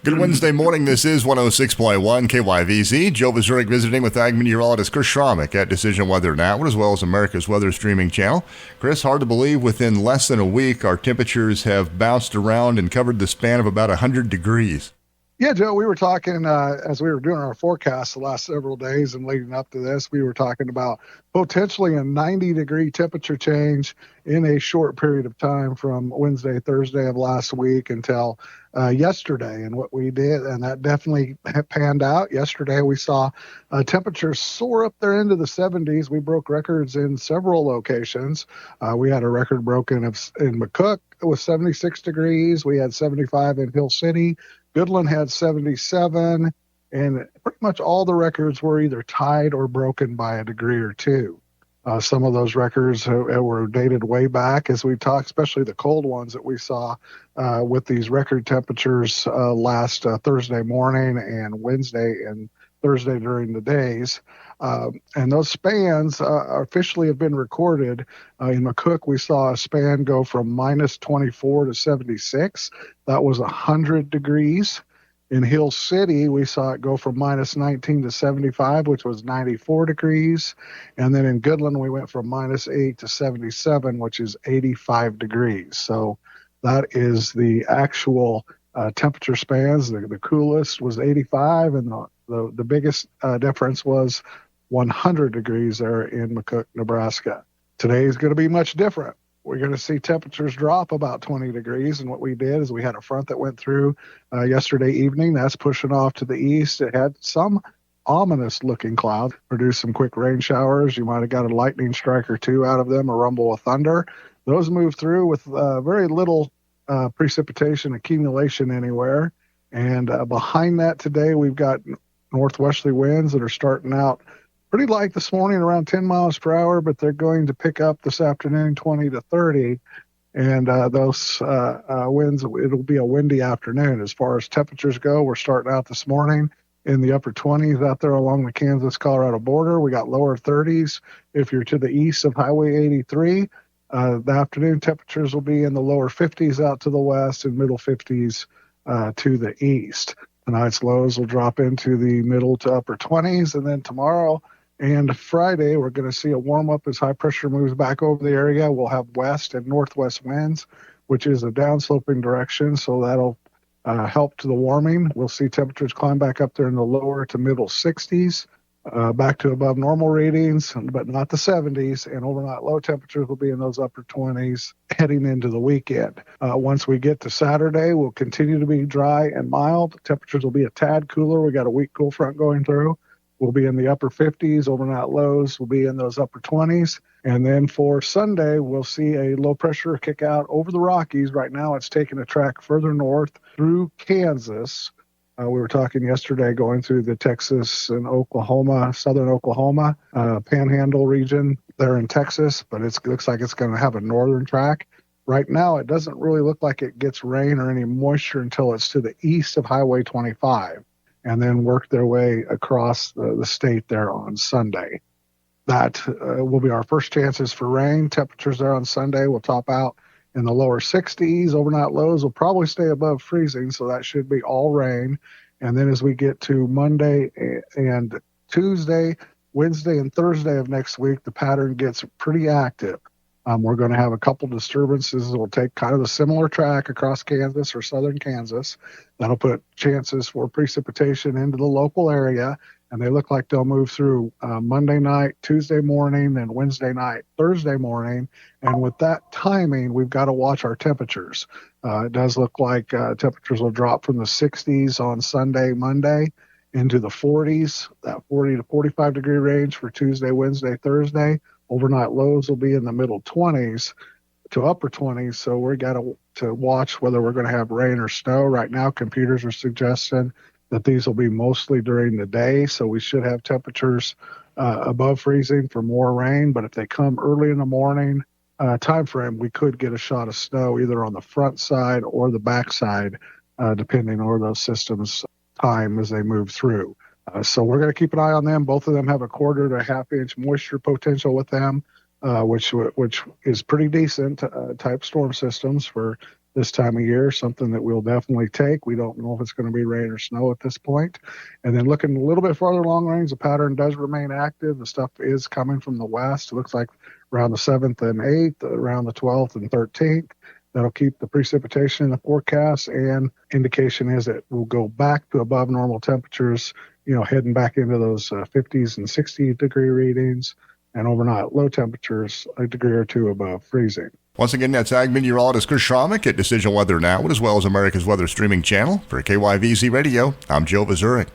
Good Wednesday morning. This is 106.1 KYVZ. Joe Vazurek visiting with Ag meteorologist Chris Sramek at Decision Weather Now, as well as America's Weather Streaming Channel. Chris, hard to believe within less than a week, our temperatures have bounced around and covered the span of about 100 degrees. Yeah, Joe, we were talking as we were doing our forecast the last several days and leading up to this, we were talking about potentially a 90-degree temperature change in a short period of time from Wednesday, Thursday of last week until yesterday. And what we did, and that definitely panned out. Yesterday, we saw temperatures soar up there into the 70s. We broke records in several locations. We had a record broken in McCook with 76 degrees. We had 75 in Hill City. Goodland had 77, and pretty much all the records were either tied or broken by a degree or two. Some of those records were dated way back, as we talked, especially the cold ones that we saw with these record temperatures last Thursday morning and Wednesday and Thursday during the days. And those spans officially have been recorded. In McCook, we saw a span go from minus 24 to 76. That was 100 degrees. In Hill City, we saw it go from minus 19 to 75, which was 94 degrees. And then in Goodland, we went from minus 8 to 77, which is 85 degrees. So that is the actual temperature spans. The coolest was 85, and the biggest difference was 100 degrees there in McCook, Nebraska. Today is going to be much different. We're going to see temperatures drop about 20 degrees, and what we did is we had a front that went through yesterday evening. That's pushing off to the east. It had some ominous-looking clouds, produced some quick rain showers. You might have got a lightning strike or two out of them, a rumble of thunder. Those moved through with very little precipitation accumulation anywhere. And behind that today, we've got northwesterly winds that are starting out pretty light this morning, around 10 miles per hour, but they're going to pick up this afternoon 20 to 30. And those winds, it'll be a windy afternoon. As far as temperatures go, we're starting out this morning in the upper 20s out there along the Kansas-Colorado border. We got lower 30s if you're to the east of Highway 83. The afternoon temperatures will be in the lower 50s out to the west and middle 50s to the east. Tonight's lows will drop into the middle to upper 20s, and then tomorrow and Friday, we're going to see a warm-up as high pressure moves back over the area. We'll have west and northwest winds, which is a downsloping direction, so that'll help to the warming. We'll see temperatures climb back up there in the lower to middle 60s, back to above normal readings, but not the 70s, and overnight low temperatures will be in those upper 20s heading into the weekend. Once we get to Saturday, we'll continue to be dry and mild. Temperatures will be a tad cooler. We got a weak cool front going through. We'll be in the upper 50s. Overnight lows will be in those upper 20s. And then for Sunday, we'll see a low pressure kick out over the Rockies. Right now, it's taking a track further north through Kansas. We were talking yesterday going through the Texas and Oklahoma, southern Oklahoma, panhandle region there in Texas, but it looks like it's going to have a northern track. Right now, it doesn't really look like it gets rain or any moisture until it's to the east of Highway 25, and then work their way across the state there on Sunday. That will be our first chances for rain. Temperatures there on Sunday will top out in the lower 60s. Overnight lows will probably stay above freezing, so that should be all rain. And then as we get to Monday and Tuesday, Wednesday and Thursday of next week, the pattern gets pretty active. We're going to have a couple disturbances that will take kind of a similar track across Kansas or southern Kansas. That'll put chances for precipitation into the local area, and they look like they'll move through Monday night, Tuesday morning, then Wednesday night, Thursday morning. And with that timing, we've got to watch our temperatures. It does look like temperatures will drop from the 60s on Sunday, Monday, into the 40s, that 40 to 45 degree range for Tuesday, Wednesday, Thursday. Overnight lows will be in the middle 20s to upper 20s, so we got to watch whether we're going to have rain or snow. Right now, computers are suggesting that these will be mostly during the day, so we should have temperatures above freezing for more rain. But if they come early in the morning time frame, we could get a shot of snow either on the front side or the back side, depending on where those systems time as they move through. So we're going to keep an eye on them. Both of them have a quarter to a half-inch moisture potential with them, which is pretty decent type storm systems for this time of year, something that we'll definitely take. We don't know if it's going to be rain or snow at this point. And then looking a little bit farther long range, the pattern does remain active. The stuff is coming from the west. It looks like around the 7th and 8th, around the 12th and 13th. That'll keep the precipitation in the forecast, and indication is that we'll go back to above normal temperatures, heading back into those 50s and 60 degree readings, and overnight low temperatures a degree or two above freezing. Once again, that's Ag Meteorologist Chris Sramek at Decision Weather Now, as well as America's Weather Streaming Channel. For KYVZ Radio, I'm Joe Vazurek.